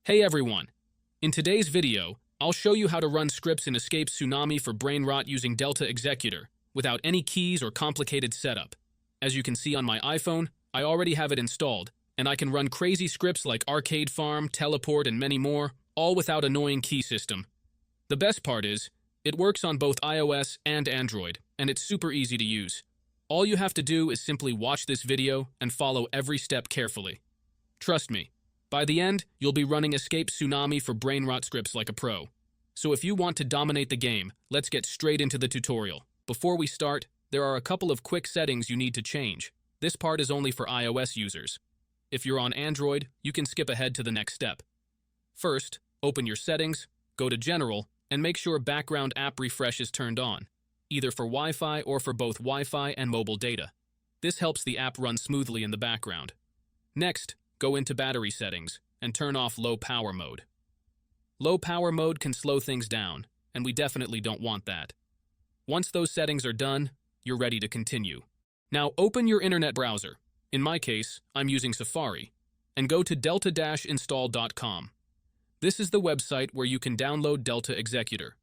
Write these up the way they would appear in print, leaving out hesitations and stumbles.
Hey everyone! In today's video, I'll show you how to run scripts in Escape Tsunami for Brainrot using Delta Executor, without any keys or complicated setup. As you can see on my iPhone, I already have it installed, and I can run crazy scripts like Arcade Farm, Teleport, and many more, all without annoying key system. The best part is, it works on both iOS and Android, and it's super easy to use. All you have to do is simply watch this video and follow every step carefully. Trust me. By the end, you'll be running Escape Tsunami for Brainrot scripts like a pro. So if you want to dominate the game, let's get straight into the tutorial. Before we start, there are a couple of quick settings you need to change. This part is only for iOS users. If you're on Android, you can skip ahead to the next step. First, open your settings, go to General, and make sure background app refresh is turned on, either for Wi-Fi or for both Wi-Fi and mobile data. This helps the app run smoothly in the background. Next, go into battery settings and turn off low power mode. Low power mode can slow things down, and we definitely don't want that. Once those settings are done, you're ready to continue. Now open your internet browser. In my case, I'm using Safari, and go to delta-install.com. This is the website where you can download Delta Executor.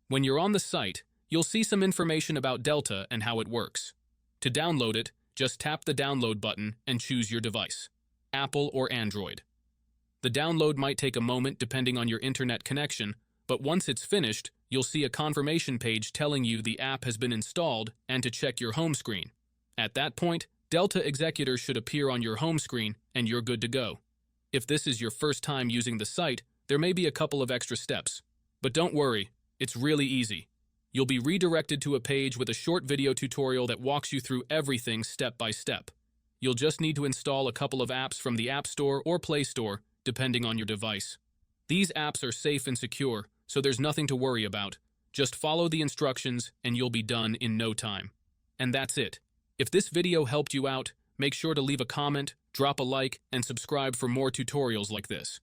When you're on the site, you'll see some information about Delta and how it works. To download it, just tap the download button and choose your device. Apple or Android. The download might take a moment depending on your internet connection, but once it's finished, you'll see a confirmation page telling you the app has been installed and to check your home screen. At that point, Delta Executor should appear on your home screen and you're good to go. If this is your first time using the site, there may be a couple of extra steps. But don't worry, it's really easy. You'll be redirected to a page with a short video tutorial that walks you through everything step by step. You'll just need to install a couple of apps from the App Store or Play Store, depending on your device. These apps are safe and secure, so there's nothing to worry about. Just follow the instructions and you'll be done in no time. And that's it. If this video helped you out, make sure to leave a comment, drop a like, and subscribe for more tutorials like this.